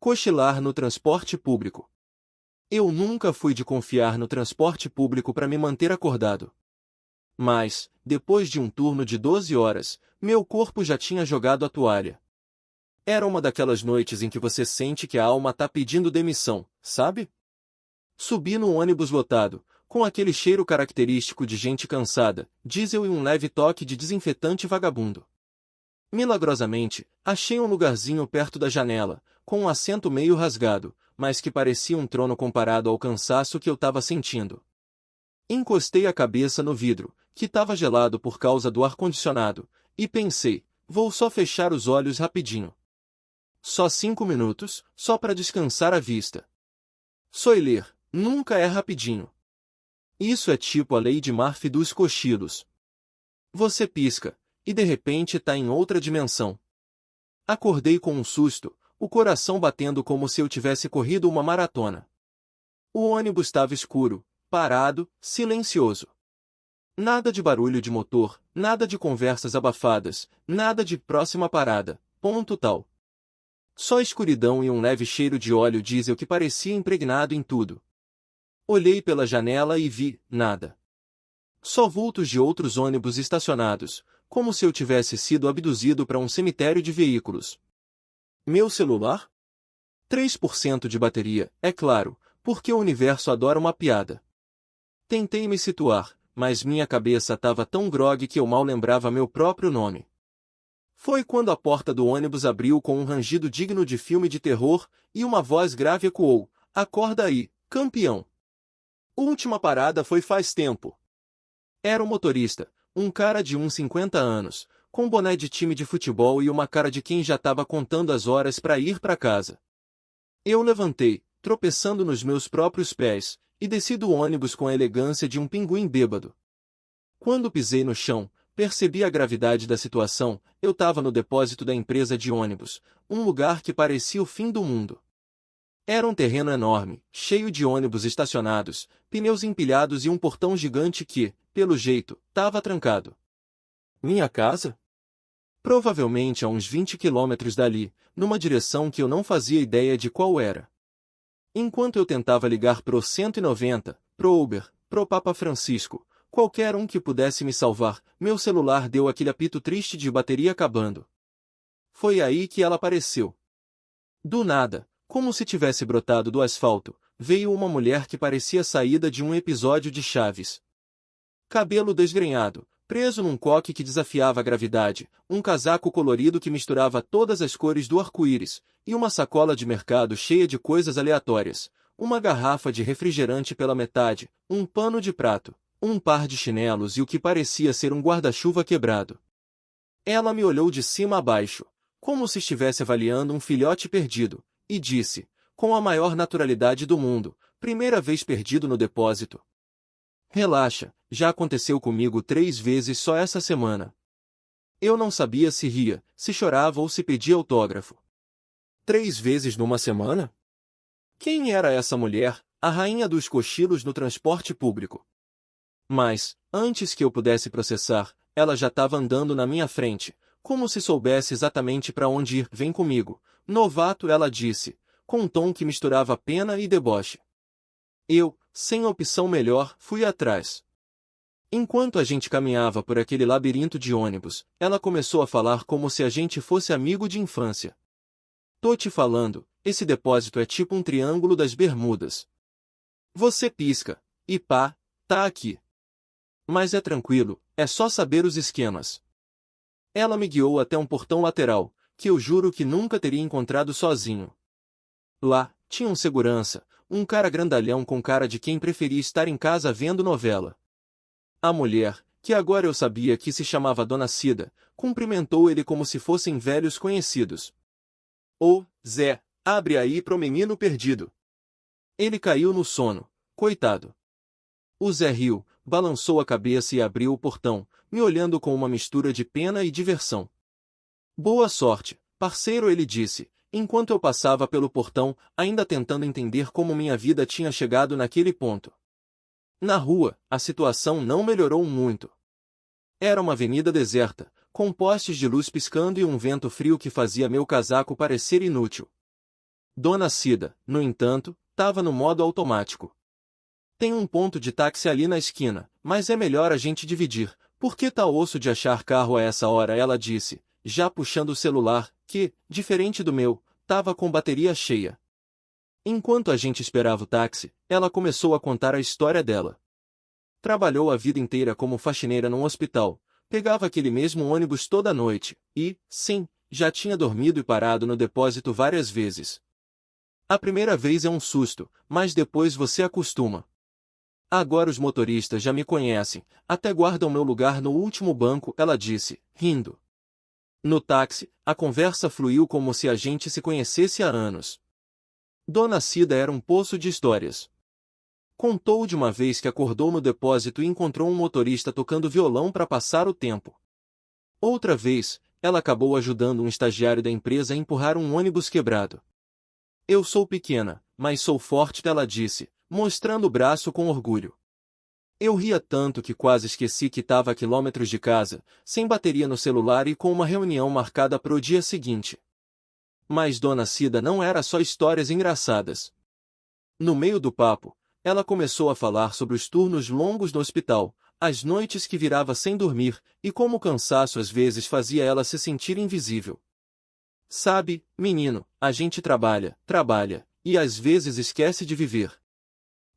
Cochilar no transporte público. Eu nunca fui de confiar no transporte público para me manter acordado. Mas, depois de um turno de 12 horas, meu corpo já tinha jogado a toalha. Era uma daquelas noites em que você sente que a alma tá pedindo demissão, sabe? Subi no ônibus lotado, com aquele cheiro característico de gente cansada, diesel e um leve toque de desinfetante vagabundo. Milagrosamente, achei um lugarzinho perto da janela, com um assento meio rasgado, mas que parecia um trono comparado ao cansaço que eu estava sentindo. Encostei a cabeça no vidro, que estava gelado por causa do ar-condicionado, e pensei, vou só fechar os olhos rapidinho. Só 5 minutos, só para descansar a vista. Soiler, nunca é rapidinho. Isso é tipo a lei de Murphy dos cochilos. Você pisca, e de repente tá em outra dimensão. Acordei com um susto, o coração batendo como se eu tivesse corrido uma maratona. O ônibus estava escuro, parado, silencioso. Nada de barulho de motor, nada de conversas abafadas, nada de próxima parada, ponto tal. Só escuridão e um leve cheiro de óleo diesel que parecia impregnado em tudo. Olhei pela janela e vi nada. Só vultos de outros ônibus estacionados, como se eu tivesse sido abduzido para um cemitério de veículos. Meu celular? 3% de bateria, é claro, porque o universo adora uma piada. Tentei me situar, mas minha cabeça estava tão grogue que eu mal lembrava meu próprio nome. Foi quando a porta do ônibus abriu com um rangido digno de filme de terror, e uma voz grave ecoou, acorda aí, campeão. Última parada foi faz tempo. Era o motorista, um cara de uns 50 anos, com boné de time de futebol e uma cara de quem já estava contando as horas para ir para casa. Eu levantei, tropeçando nos meus próprios pés, e desci do ônibus com a elegância de um pinguim bêbado. Quando pisei no chão, percebi a gravidade da situação. Eu estava no depósito da empresa de ônibus, um lugar que parecia o fim do mundo. Era um terreno enorme, cheio de ônibus estacionados, pneus empilhados e um portão gigante que, pelo jeito, estava trancado. Minha casa? Provavelmente a uns 20 quilômetros dali, numa direção que eu não fazia ideia de qual era. Enquanto eu tentava ligar pro 190, pro Uber, pro Papa Francisco, qualquer um que pudesse me salvar, meu celular deu aquele apito triste de bateria acabando. Foi aí que ela apareceu. Do nada, como se tivesse brotado do asfalto, veio uma mulher que parecia saída de um episódio de Chaves. Cabelo desgrenhado, preso num coque que desafiava a gravidade, um casaco colorido que misturava todas as cores do arco-íris, e uma sacola de mercado cheia de coisas aleatórias, uma garrafa de refrigerante pela metade, um pano de prato, um par de chinelos e o que parecia ser um guarda-chuva quebrado. Ela me olhou de cima a baixo, como se estivesse avaliando um filhote perdido, e disse, com a maior naturalidade do mundo, primeira vez perdido no depósito. Relaxa, já aconteceu comigo 3 vezes só essa semana. Eu não sabia se ria, se chorava ou se pedia autógrafo. 3 vezes numa semana? Quem era essa mulher, a rainha dos cochilos no transporte público? Mas, antes que eu pudesse processar, ela já estava andando na minha frente, como se soubesse exatamente para onde ir. Vem comigo, novato, ela disse, com um tom que misturava pena e deboche. Eu, sem opção melhor, fui atrás. Enquanto a gente caminhava por aquele labirinto de ônibus, ela começou a falar como se a gente fosse amigo de infância. Tô te falando, esse depósito é tipo um triângulo das Bermudas. Você pisca, e pá, tá aqui. Mas é tranquilo, é só saber os esquemas. Ela me guiou até um portão lateral, que eu juro que nunca teria encontrado sozinho. Lá, tinha um segurança, um cara grandalhão com cara de quem preferia estar em casa vendo novela. A mulher, que agora eu sabia que se chamava Dona Cida, cumprimentou ele como se fossem velhos conhecidos. Ô, Zé, abre aí pro menino perdido. Ele caiu no sono, coitado. O Zé riu, balançou a cabeça e abriu o portão, me olhando com uma mistura de pena e diversão. Boa sorte, parceiro, ele disse, enquanto eu passava pelo portão, ainda tentando entender como minha vida tinha chegado naquele ponto. Na rua, a situação não melhorou muito. Era uma avenida deserta, com postes de luz piscando e um vento frio que fazia meu casaco parecer inútil. Dona Cida, no entanto, estava no modo automático. Tem um ponto de táxi ali na esquina, mas é melhor a gente dividir. Por que tá osso de achar carro a essa hora? Ela disse, já puxando o celular, que, diferente do meu, tava com bateria cheia. Enquanto a gente esperava o táxi, ela começou a contar a história dela. Trabalhou a vida inteira como faxineira num hospital, pegava aquele mesmo ônibus toda noite, e, sim, já tinha dormido e parado no depósito várias vezes. A primeira vez é um susto, mas depois você acostuma. Agora os motoristas já me conhecem, até guardam meu lugar no último banco, ela disse, rindo. No táxi, a conversa fluiu como se a gente se conhecesse há anos. Dona Cida era um poço de histórias. Contou de uma vez que acordou no depósito e encontrou um motorista tocando violão para passar o tempo. Outra vez, ela acabou ajudando um estagiário da empresa a empurrar um ônibus quebrado. Eu sou pequena, mas sou forte, ela disse, mostrando o braço com orgulho. Eu ria tanto que quase esqueci que estava a quilômetros de casa, sem bateria no celular e com uma reunião marcada para o dia seguinte. Mas Dona Cida não era só histórias engraçadas. No meio do papo, ela começou a falar sobre os turnos longos no hospital, as noites que virava sem dormir, e como o cansaço às vezes fazia ela se sentir invisível. Sabe, menino, a gente trabalha, e às vezes esquece de viver.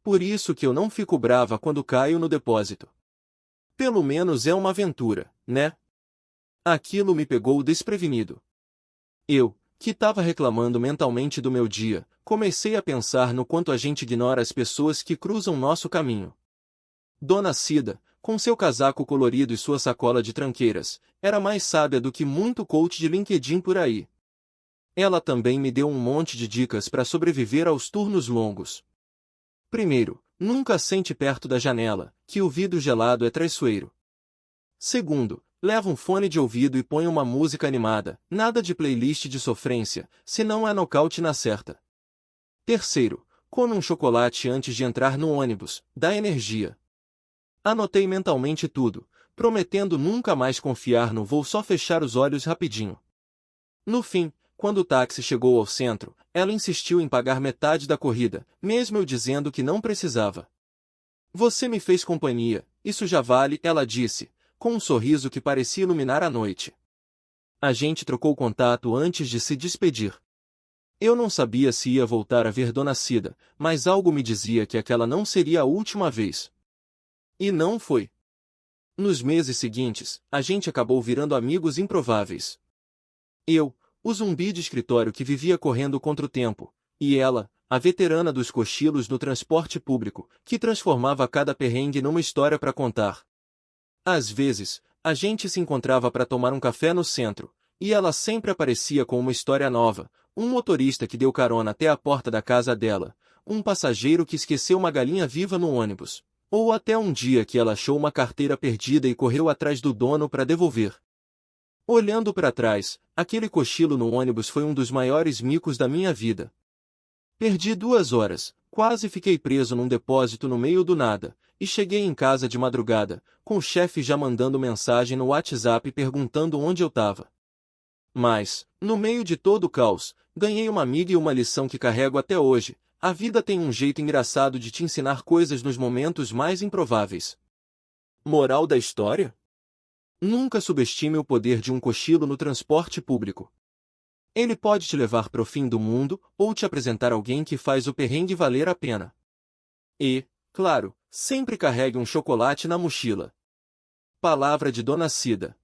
Por isso que eu não fico brava quando caio no depósito. Pelo menos é uma aventura, né? Aquilo me pegou desprevenido. Eu, que estava reclamando mentalmente do meu dia, comecei a pensar no quanto a gente ignora as pessoas que cruzam nosso caminho. Dona Cida, com seu casaco colorido e sua sacola de tranqueiras, era mais sábia do que muito coach de LinkedIn por aí. Ela também me deu um monte de dicas para sobreviver aos turnos longos. Primeiro, nunca sente perto da janela, que o vidro gelado é traiçoeiro. Segundo, leva um fone de ouvido e põe uma música animada, nada de playlist de sofrência, senão é nocaute na certa. Terceiro, come um chocolate antes de entrar no ônibus, dá energia. Anotei mentalmente tudo, prometendo nunca mais confiar no voo, só fechar os olhos rapidinho. No fim, quando o táxi chegou ao centro, ela insistiu em pagar metade da corrida, mesmo eu dizendo que não precisava. Você me fez companhia, isso já vale, ela disse, com um sorriso que parecia iluminar a noite. A gente trocou contato antes de se despedir. Eu não sabia se ia voltar a ver Dona Cida, mas algo me dizia que aquela não seria a última vez. E não foi. Nos meses seguintes, a gente acabou virando amigos improváveis. Eu, o zumbi de escritório que vivia correndo contra o tempo, e ela, a veterana dos cochilos no transporte público, que transformava cada perrengue numa história para contar. Às vezes, a gente se encontrava para tomar um café no centro, e ela sempre aparecia com uma história nova, um motorista que deu carona até a porta da casa dela, um passageiro que esqueceu uma galinha viva no ônibus, ou até um dia que ela achou uma carteira perdida e correu atrás do dono para devolver. Olhando para trás, aquele cochilo no ônibus foi um dos maiores micos da minha vida. Perdi 2 horas, quase fiquei preso num depósito no meio do nada, e cheguei em casa de madrugada, com o chefe já mandando mensagem no WhatsApp perguntando onde eu estava. Mas, no meio de todo o caos, ganhei uma amiga e uma lição que carrego até hoje: a vida tem um jeito engraçado de te ensinar coisas nos momentos mais improváveis. Moral da história? Nunca subestime o poder de um cochilo no transporte público. Ele pode te levar para o fim do mundo, ou te apresentar alguém que faz o perrengue valer a pena. E, claro, sempre carregue um chocolate na mochila. Palavra de Dona Cida.